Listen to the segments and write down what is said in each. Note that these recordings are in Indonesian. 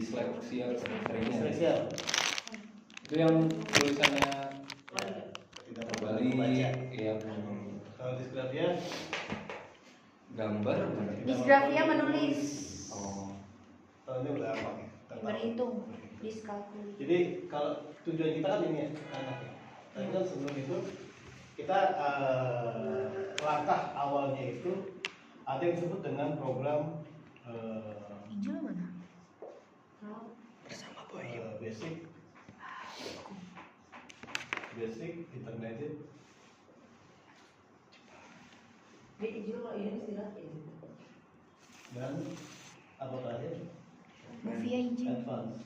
disleksia Disleksia. itu yang tulisannya Tidak kembali membaca. ya Kalau disgrafia gambar Disgrafia menulis, oh tahunnya udah apa? berhitung, diskalkuli. Jadi kalau tujuan kita kan ini ya, anak ya. Tapi kan sebelum itu kita langkah awalnya itu ada yang disebut dengan program Hijau mana? basic intermediate dan apa tadi? Via hijau. Advance.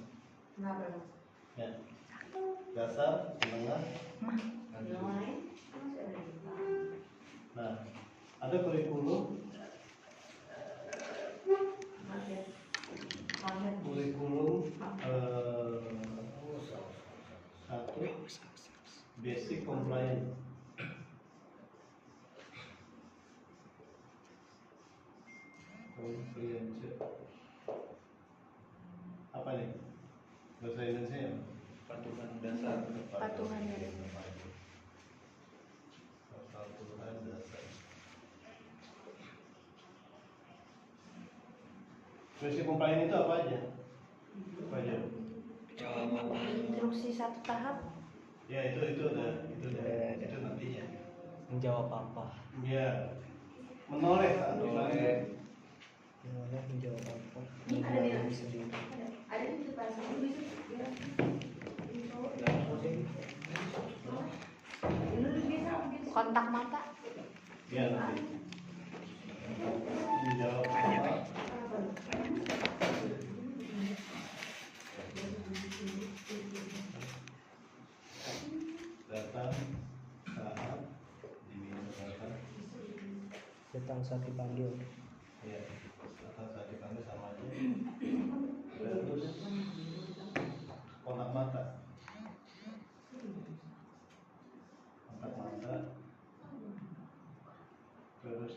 Ya. Dasar, menengah. Nah, ada kurikulum satu basic compliance. Apa nih bahasa Indonesia? patuhan dasar Patuhan dasar. Patuhan dasar. Basic compliance itu apa aja? Apa aja? Instruksi satu tahap. Ya itu nantinya. Menjawab apa? Ya, menoleh Menjawab apa? Ini ada di Menjawab sendiri. Ada di depan kontak mata. Ya nanti. Menjawab apa? Datang Saat dipanggil. Ya, datang saat dipanggil sama aja. Terus kontak mata. Kontak mata. Terus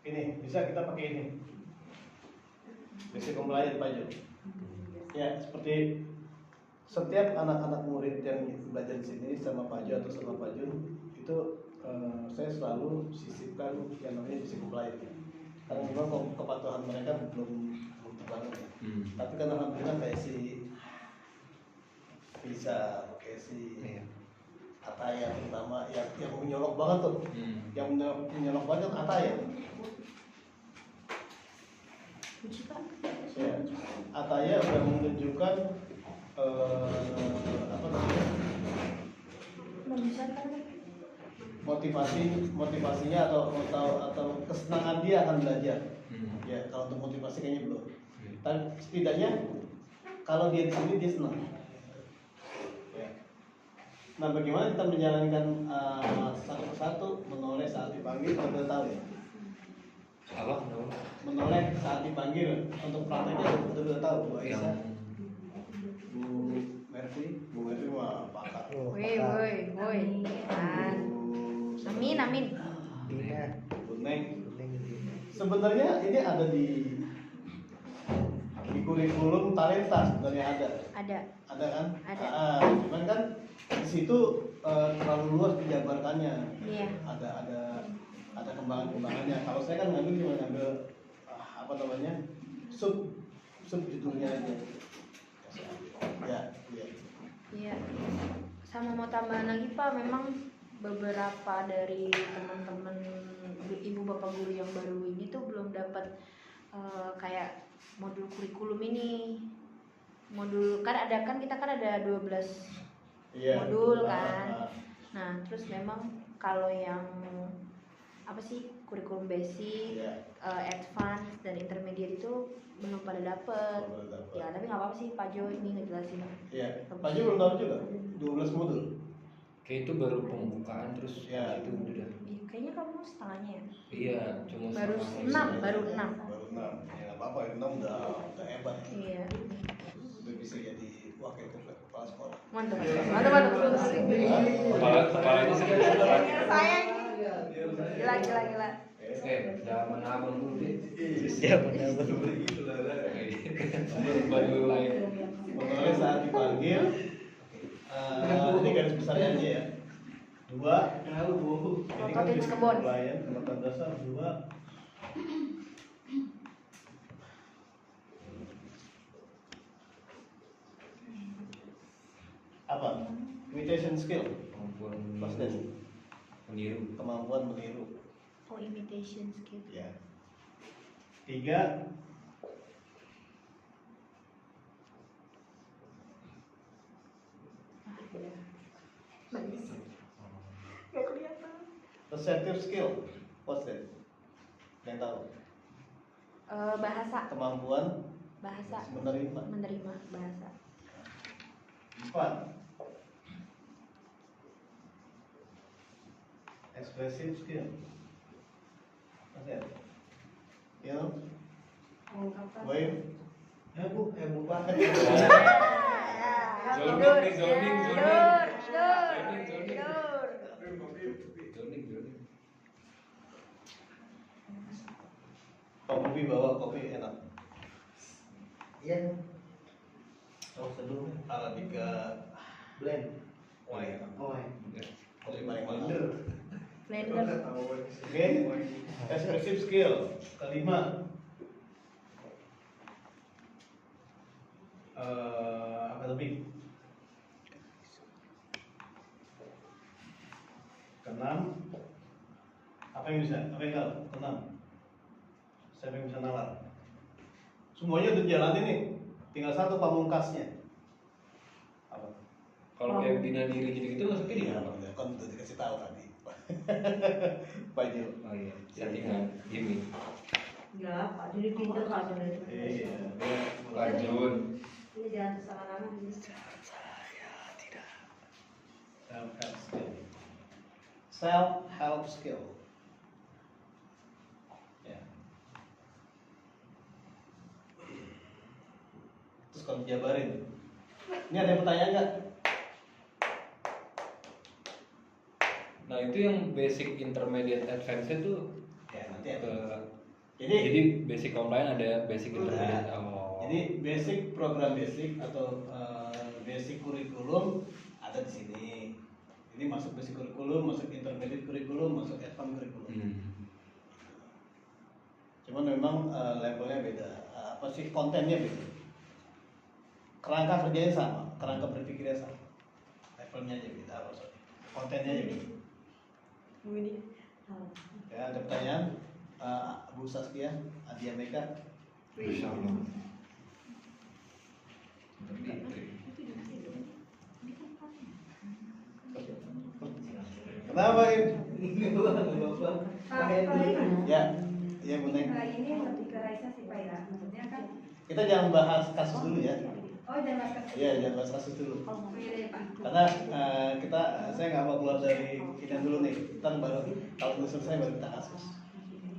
ini bisa kita pakai ini. Basic compliance pajak. Ya, seperti setiap anak-anak murid yang belajar di sini sama Pak Jo atau sama Pak Jun itu saya selalu sisipkan yang namanya basic compliance. Karena memang kepatuhan mereka belum terbangun. Tapi kan alhamdulillah kayak bisa pakai Ataya terutama yang menyolok banget tuh. Yang menyolok banget Ataya. Ya, Ataya udah menunjukkan motivasinya atau kesenangan dia akan belajar. Ya, kalau untuk motivasi kayaknya belum. Tapi setidaknya kalau dia di sini dia senang. Ya. Nah, bagaimana kita menjalankan satu persatu menoleh saat dipanggil? Kita tahu ya. apa Menoleh saat dipanggil untuk prakteknya betul-betul tahu Bu Aisyah, Bu Mervi mah pakar. Woi. Amin. Dina. Bu Neng. Sebenarnya ini ada di kurikulum talenta sebenarnya ada kan? Ada. Cuman kan di situ terlalu luas dijabarkannya. Iya. Ada kembangan-kembangannya. Kalau saya kan cuma ngambil sub judulnya aja. Iya. Sama mau tambahan lagi Pak, memang beberapa dari teman-teman ibu bapak guru yang baru ini tuh belum dapat kayak modul kurikulum ini. Modul kita kan ada 12 modul kan. Nah, terus memang kalau yang kurikulum basic, advance dan intermediate itu belum pada dapet. Ya, tapi nggak apa-apa sih Pak Jo ini ngejelasin. Iya, Pak Jo belum tahu juga 12 modul. kayak itu baru pembukaan terus Ya. itu udah Kayaknya kamu setengahnya ya? iya cuma Baru setengah. 6, baru 6. Ya nggak apa-apa, 6 udah hebat. Iya. Udah bisa jadi wakil kepala sekolah. Mantap. Mantap. Kepalanya sekarang. Saya gila. Zaman abang dulu deh. Siap benar. Baru lain. Pokoknya saat dipanggil, ini garis besarnya aja ya. 2, ini kan Prototipe kebon. pelayan kekuatan dasar 2. Apa? Imitation skill, Kemampuan Mas Den. meniru. Kemampuan meniru. Oh, imitation skill. Ya. 3, Bagus. Gak kelihatan. receptive skill. What's that? Yang tahu? Bahasa. Kemampuan Bahasa. menerima. Menerima bahasa. 4, expressive skill. What's that? You know? Wave. Bukan. Zoning. Pak Bobi bawa kopi enak. Iya. Oh, seduh. Arabica Blend. wine. Oh, Kopi paling mahal. Blender. Oke. Expressive skill. Kelima. Akademik. Keenam. Apa yang bisa? Apa yang tahu? Keenam. Siapa yang bisa nalar? Semuanya udah jalan ini. Tinggal satu pamungkasnya. Apa? Kalau kayak bina diri gitu-gitu maksudnya di mana? Kan udah dikasih tahu tadi. Pak Jo. Oh iya, settingan gimmick. Enggak, Pak. Jadi pinter Pak. Iya. Lanjut. Ini jangan salah nama ini. Self-help skill. Self-help skill. Ya. Terus kalau dijabarin, ini ada pertanyaan nggak? Nah itu yang basic, intermediate, advance itu Ya nanti ke ada. jadi basic online ada basic intermediate. Nah, Oh. Jadi basic program basic atau basic kurikulum ada di sini. Ini masuk basic kurikulum, masuk intermediate kurikulum, masuk advanced kurikulum. Cuman memang levelnya beda. Apa sih kontennya beda. Kerangka kerjanya sama, kerangka berpikirnya sama. Levelnya aja beda, maksudnya. Kontennya aja beda. Ini. Ya, ada pertanyaan? Bu Saskia, Adia Meka. Insya Allah. Kenapa ini? Pak ini. Ya, ya Bu Neng. Ini lebih ke Raisa sih Pak ya. Maksudnya kan. Kita jangan bahas kasus dulu ya. Oh, jangan masuk. Iya, jangan bahas kasus dulu. Oh, iya deh Pak. Karena saya nggak mau keluar dari ini dulu nih. Kita baru kalau udah selesai baru kita kasus.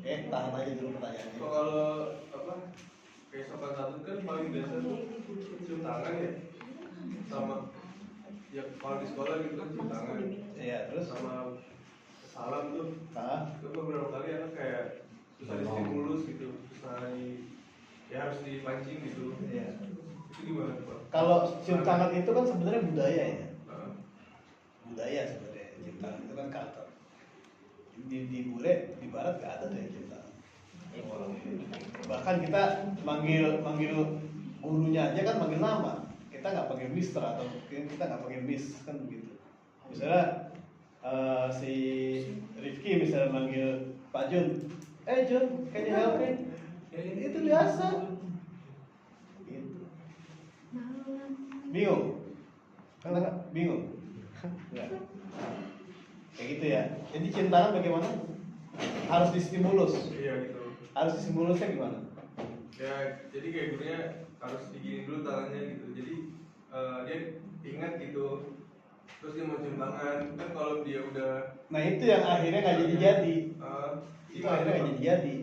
Oke, tahan aja dulu pertanyaannya. Kalau apa kayak sopan satu kan paling biasa tuh cium tangan ya, sama ya kalau di sekolah gitu kan cium tangan, Iya, terus sama salam tuh. Itu beberapa kali anak kayak susah di stimulus gitu, susah di ya harus dipancing gitu. Iya. Itu gimana Pak? Kalau cium tangan itu kan sebenarnya budaya ya. Nah, Budaya sebenarnya cium tangan itu kan culture. Di bule di barat nggak ada tuh yang cium tangan. Bahkan kita manggil gurunya aja kan manggil nama. Kita nggak panggil mister atau kita nggak panggil miss kan begitu. Misalnya si Rifki misalnya manggil Pak Jun, Jun, can you help me? Itu biasa. Gitu. Bingung? Karena bingung? Nggak. Kayak gitu ya. Jadi cium tangan bagaimana? Harus distimulus. iya gitu. Harus distimulusnya gimana? Ya jadi kayak gurunya harus digini dulu tangannya gitu. Jadi dia ingat gitu. Terus dia mau cium tangan. Kan kalau dia udah Nah itu yang akhirnya nggak jadi-jadi. Itu gimana, akhirnya nggak Pak? jadi-jadi.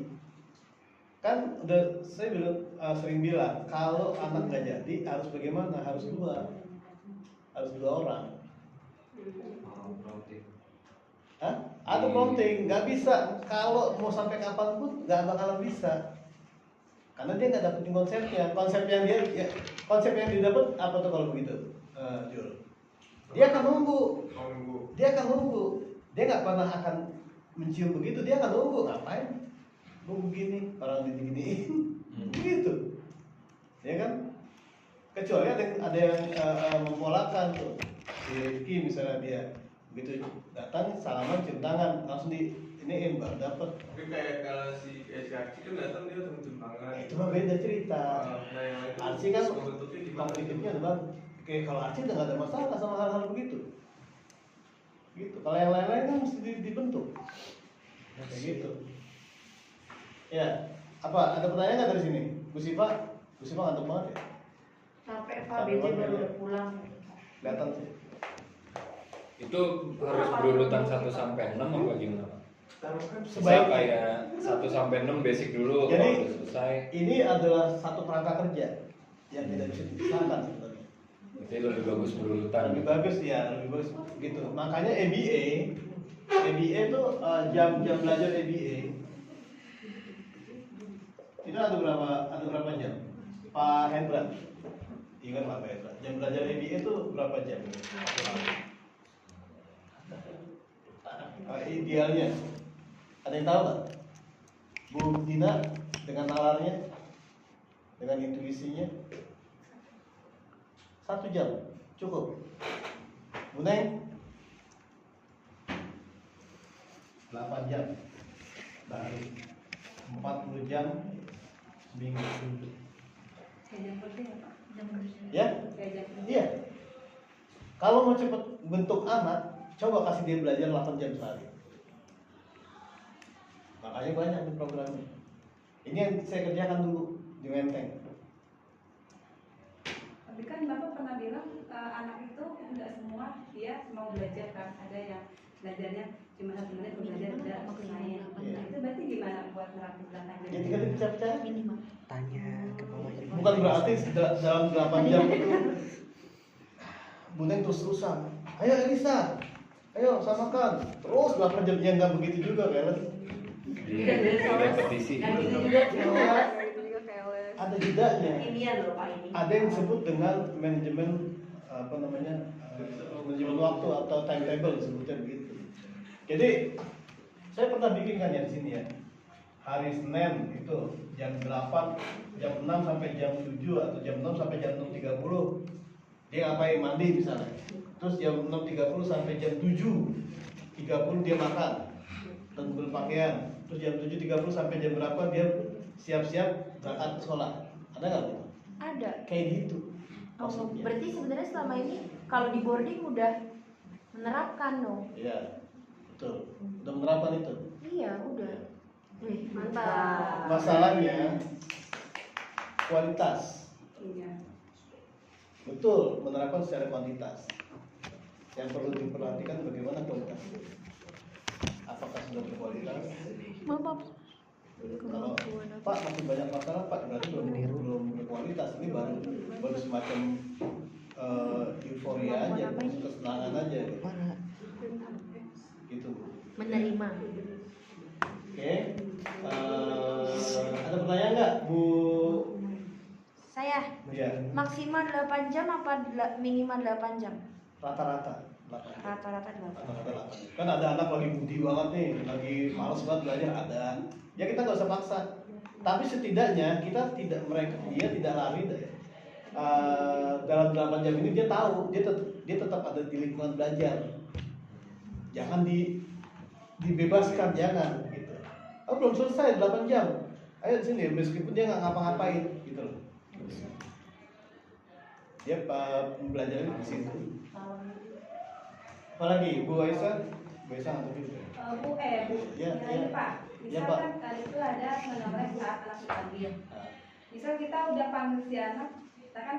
Kan udah saya sering bilang kalau anak nggak jadi harus bagaimana? Harus dua orang. Berarti. Hah? Atau prompting, nggak bisa. Kalau mau sampai kapanpun nggak bakalan bisa. Karena dia nggak dapetin konsepnya. Konsep yang dia dapat apa tuh kalau begitu, Jul? Dia akan nunggu. Dia nggak pernah akan mencium begitu. Dia akan nunggu. Ngapain? Nunggu begini, orang diginiin, begitu. Ya kan? Kecuali ada yang mempolakan tuh. Si Rifki misalnya dia begitu datang salaman cium tangan langsung di iniin baru dapet. Tapi kayak kalau si Archie kan datang dia langsung cium tangan. Itu mah beda cerita. Nah yang itu Archie kan bentuknya gimana? kompetitifnya ada. Kayak kalau Archie udah nggak ada masalah sama hal-hal begitu. Gitu. Kalau yang lain-lain kan mesti dibentuk. Kayak gitu. Ya, apa ada pertanyaan nggak dari sini? Bu Siva ngantuk banget ya? Capek Pak, BJ baru pulang. Kelihatan sih. Itu harus berurutan 1 sampai 6 apa gimana, Pak? Bisa Sebaiknya. kayak 1 sampai 6 basic dulu, Jadi, kalau udah selesai. Ini adalah satu kerangka kerja yang tidak bisa dipisahkan sebenarnya. Berarti lebih bagus berurutan. Lebih bagus gitu. Makanya ABA itu jam belajar ABA itu ada berapa jam? Pak Hendra, ingat Pak Hendra, jam belajar ABA itu berapa jam? Idealnya, ada yang tahu nggak? Bu Dina dengan nalarnya, dengan intuisinya, 1 jam cukup. Bu Neng, 8 jam, baru 40 jam seminggu. Kayak jam kerja ya Pak? Jam kerja. Ya? Kayak jam kerja. Iya. Kalau mau cepet bentuk anak, coba kasih dia belajar 8 jam sehari. Makanya banyak di programnya. Ini yang saya kerjakan dulu di Menteng. Tapi kan Bapak pernah bilang anak itu enggak semua dia mau belajar kan, ada yang belajarnya cuma 1 menit belajar udah selesai. Iya. Nah, itu berarti gimana buat nerapin 8 jam? Ya tinggal dipecah-pecah. Minimal. Tanya ke Mama Terima. Bukan berarti dalam 8 jam itu Bu Neng terus-terusan. Ayo Elisa, ayo samakan. Terus 8 jam ya nggak begitu juga kan? Di repetisi Dan gitu. itu juga Ada jedanya. Inian loh Pak ini. Ada yang disebut dengan manajemen manajemen waktu atau timetable disebutnya begitu. Jadi saya pernah bikin kan ya di sini ya. Hari Senin itu jam 8, jam 6 sampai jam 7 atau jam 6 sampai jam 6.30. Dia ngapain? Mandi misalnya. Terus jam 6.30 sampai jam 7.30 dia makan dan berpakaian. Terus jam 7.30 sampai jam berapa dia siap-siap berangkat ke sekolah. Ada nggak Bu? Ada. Kayak gitu. Oh, Maksudnya. berarti sebenarnya selama ini kalau di boarding udah menerapkan dong. Iya, betul. Udah menerapkan itu. Iya, udah. Wih, mantap. Masalahnya kualitas. Iya. Betul, menerapkan secara kuantitas. Yang perlu diperhatikan bagaimana kualitas. Apakah sudah berkualitas? Maaf. Kalau Pak masih banyak masalah Pak, berarti belum berkualitas. Ini baru semacam euforia aja, kesenangan aja. Gitu. Menerima. Oke. Ada pertanyaan nggak Bu? Saya Ya, maksimal 8 jam apa minimal 8 jam? rata-rata 8. Rata-rata 8. Rata-rata 8. Kan ada anak lagi budi banget nih, lagi males banget belajar, ada. Ya kita nggak usah paksa. Tapi setidaknya dia tidak lari dalam 8 jam ini dia tahu dia tetap ada di lingkungan belajar. Jangan dibebaskan, jangan gitu. Oh belum selesai 8 jam. Ayo di sini meskipun dia nggak ngapa-ngapain gitu loh. Dia belajarnya di situ. Apalagi Bu Aisyah, Bu Aisyah ngantuk juga. Bu, Ya, ini ya. Pak. Ya, Pak. Misalkan tadi itu ada menoleh saat anak dipanggil. Misal kita udah panggil si anak, kita kan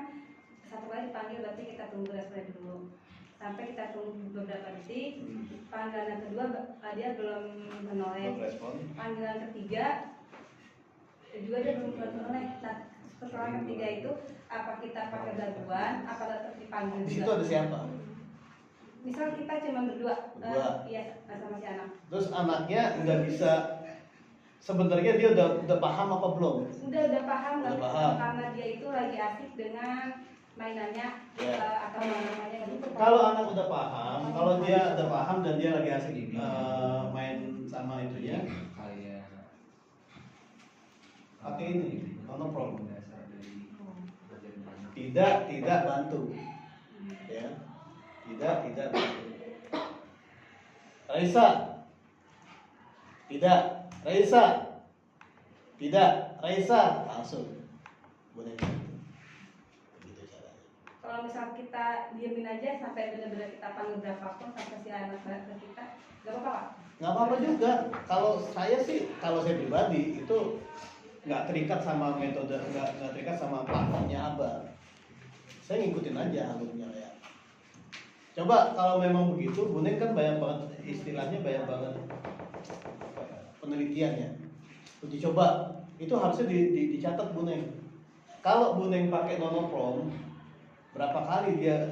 satu kali dipanggil berarti kita tunggu responnya dulu. Sampai kita tunggu beberapa detik, panggilan kedua dia belum menoleh. Belum respon. Panggilan ketiga juga dia belum connect. Nah, persoalan ketiga itu apa kita pakai bantuan, apa tetap dipanggil Di situ juga? ada siapa? Misal kita cuma berdua, Berdua. iya sama si anak. Terus anaknya udah bisa, sebenarnya dia udah paham apa belum? Udah paham, Udah nggak? paham. Karena dia itu lagi asik dengan mainannya Ya. atau namanya gitu. Kalau anak udah paham, kalau dia udah paham dan dia lagi asik main sama itunya, Kayak pakai ini, no problem. dasar dari kerjaan anak. Tidak bantu, ya, tidak bantu. Raisa, tidak, Raisa, tidak, Raisa, langsung boneka. Begitu caranya. Kalau misal kita diemin aja sampai benar-benar kita panggil berapapun sampai si anak balik ke kita, nggak apa-apa Pak? Nggak apa-apa juga. Kalau saya sih, kalau saya pribadi itu nggak terikat sama metode, nggak terikat sama platformnya Abah. Saya ngikutin aja alurnya ya. Coba kalau memang begitu, Buneng kan banyak banget istilahnya, banyak banget penelitiannya. Uji coba itu harusnya dicatat Buneng. Kalau Buneng pakai monoprom, berapa kali dia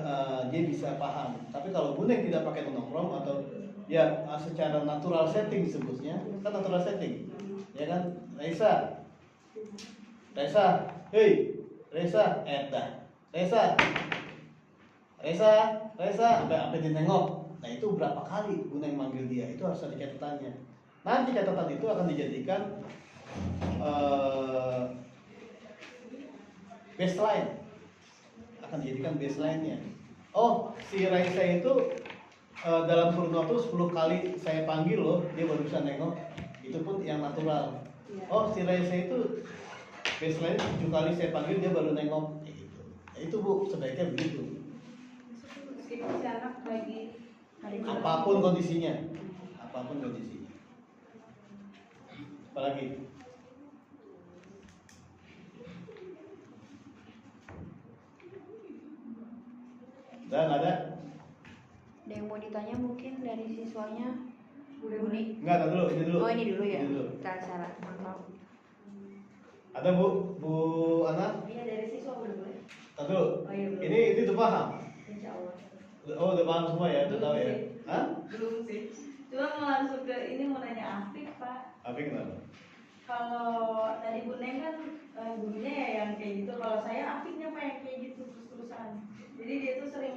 bisa paham. Tapi kalau Buneng tidak pakai monoprom atau ya secara natural setting disebutnya, kan natural setting, ya kan? Raisa, hei, Raisa, dah, Raisa, sampai ditengok. Nah itu berapa kali Buneng manggil dia, itu harus ada catatannya. Nanti catatan itu akan dijadikan baseline, akan dijadikan baseline-nya. Oh, si Raisa itu dalam kurun waktu 10 kali saya panggil loh, dia baru bisa nengok. Itu pun yang natural. Oh, si Raisa itu baseline 7 kali saya panggil dia baru nengok. Gitu. Nah, itu Bu, sebaiknya begitu. Meskipun si anak lagi Apapun kondisinya. Apalagi? Udah nggak ada? Ada yang mau ditanya mungkin dari siswanya? Budi. Enggak, ada dulu, ini dulu. Oh ini dulu ya. Ini dulu. Salah. Maaf. Ada Bu Ana? Iya dari siswa udah boleh. Tar dulu. Oh, iya, belum. Ini udah paham? Insya Allah. Oh, udah paham semua ya, udah tahu ya? Hah? Belum sih. Cuma mau langsung ke ini mau nanya Afif Pak. Apa kenapa? Kalau tadi Bu Neng kan gurunya ya yang kayak gitu. Kalau saya Afifnya Pak yang kayak gitu terus-terusan. Jadi dia tuh sering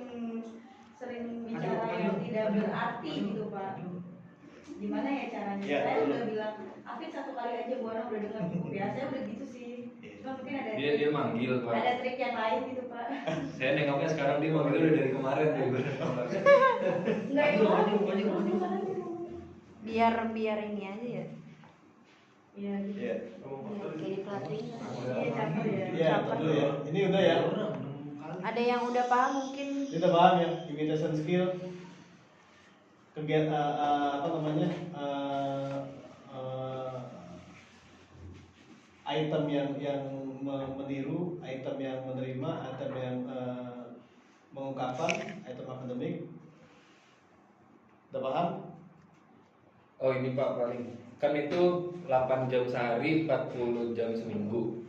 bicara yang tidak berarti gitu Pak. Gimana ya caranya? Ya, Saya betul. udah bilang Afif 1 kali aja Bu Ana udah dengar cukup ya. Saya udah gitu sih. Cuma mungkin ada Dia manggil Pak. ada trik yang lain gitu Pak. Saya nengoknya sekarang dia manggil udah dari kemarin tuh. Enggak itu Biar ini aja ya. Iya gitu. Iya. Biar kayak pelatih. Iya caper ya. Iya, tar dulu ya. Ini udah ya. Ada yang udah paham mungkin? Ini udah paham ya, imitation skill. Kegiatan apa namanya? Item yang meniru, item yang menerima, item yang mengungkapkan, item akademik. Udah paham? Oh ini Pak paling kan itu 8 jam sehari 40 jam seminggu.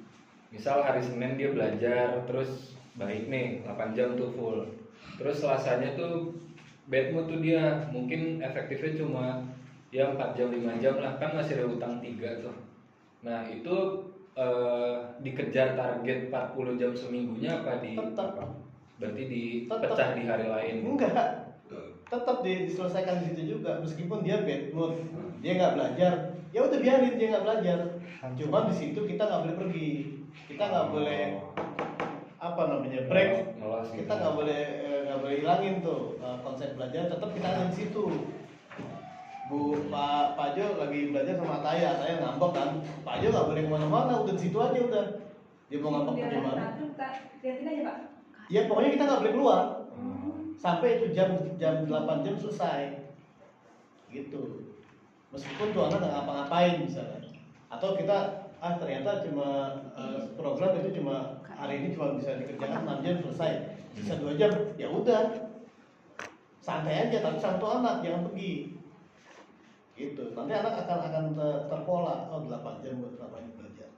Misal hari Senin dia belajar terus baik nih 8 jam tuh full. Terus Selasanya tuh bad mood tuh dia mungkin efektifnya cuma ya 4 jam 5 jam lah, kan masih ada utang 3 tuh. Nah itu dikejar target 40 jam seminggunya apa di Tetap. berarti dipecah di hari lain? Enggak. Tetap diselesaikan di situ juga, meskipun dia bad mood, dia nggak belajar, ya udah biarin dia nggak belajar. Cuma di situ kita nggak boleh pergi, kita nggak boleh apa namanya break, Ngelos gitu. kita nggak boleh hilangin tuh konsep belajar, tetap kita ada di situ. Pak Jo lagi belajar sama Ataya ngambek kan, Pak Jo nggak boleh kemana-mana, udah di situ aja udah. Dia mau ngambek Biar gimana? satu liatin aja Pak. Ya pokoknya kita nggak boleh keluar sampai itu jam 8 jam selesai gitu, meskipun tuh anak nggak ngapa-ngapain misalnya, atau kita ternyata cuma program itu cuma hari ini cuma bisa dikerjakan 6 jam selesai, sisa 2 jam ya udah santai aja, tapi sama tuh anak jangan pergi gitu, nanti anak akan terpola. Oh 8 jam buat 8 jam belajar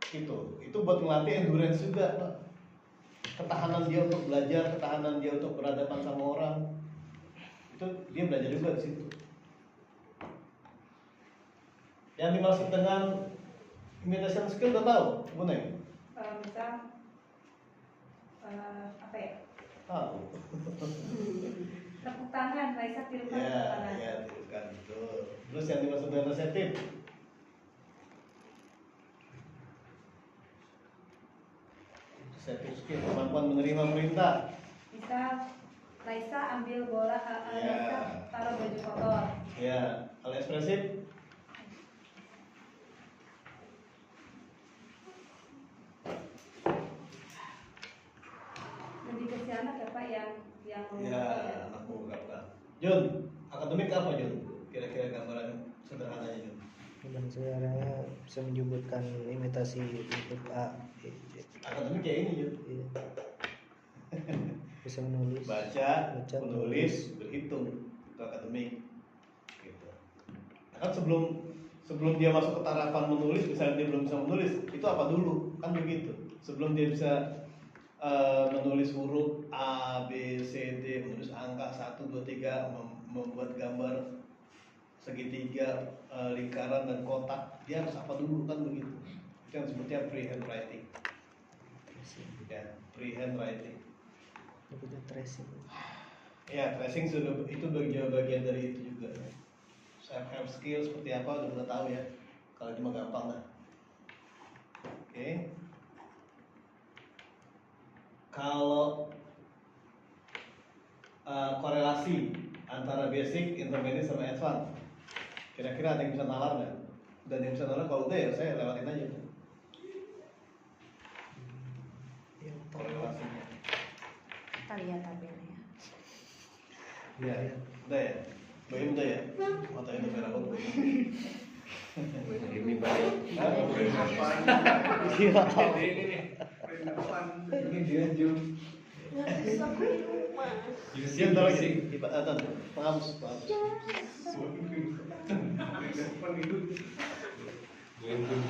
Itu buat melatih endurance juga, Pak. Ketahanan dia untuk belajar, ketahanan dia untuk berhadapan sama orang, itu dia belajar juga di situ. Yang dimaksud dengan imitation skill udah tahu, Bu Neng? Misal apa ya? Tahu. Tepuk tangan, Raisa tirukan Ya, tepuk tangan. ya, kan betul. Terus yang dimaksud dengan reseptif? Reseptif skill, kemampuan menerima perintah. Misal Raisa ambil bola, Raisa taruh baju kotor. Ya, kalau ekspresif? Lebih ke si anak ya Pak yang Ya, anakmu berapa? Jun, akademik apa Jun? Kira-kira gambaran sederhananya Jun? Dan sebenarnya bisa menyebutkan imitasi untuk A, B, C. Akademik kayak ini Jun. Iya. Bisa menulis. Baca, menulis, berhitung, itu akademik. Gitu. Nah, kan sebelum dia masuk ke tarapan menulis, misalnya dia belum bisa menulis, itu apa dulu? Kan begitu. Sebelum dia bisa menulis huruf A, B, C, D, menulis angka 1, 2, 3, membuat gambar segitiga, lingkaran dan kotak, dia harus apa dulu, kan begitu. Itu yang disebutnya freehand writing. Ya, freehand writing. Lebih tracing. Ya, tracing sudah itu bagian dari itu juga. Self-help skill seperti apa udah tahu ya. Kalau cuma gampang lah. Oke. Kalau korelasi antara basic, intermediate sama advance, kira-kira ada yang bisa nalar nggak? Dan yang bisa nalar kalau udah ya saya lewatin aja. Korelasinya. Kita lihat tabelnya. Iya, ya. Udah ya. Bayang udah ya. Matanya udah merah banget. Ini baik. Iya. Ini nih. Ini dia Jum. Dia bentar lagi di penghapus. Gue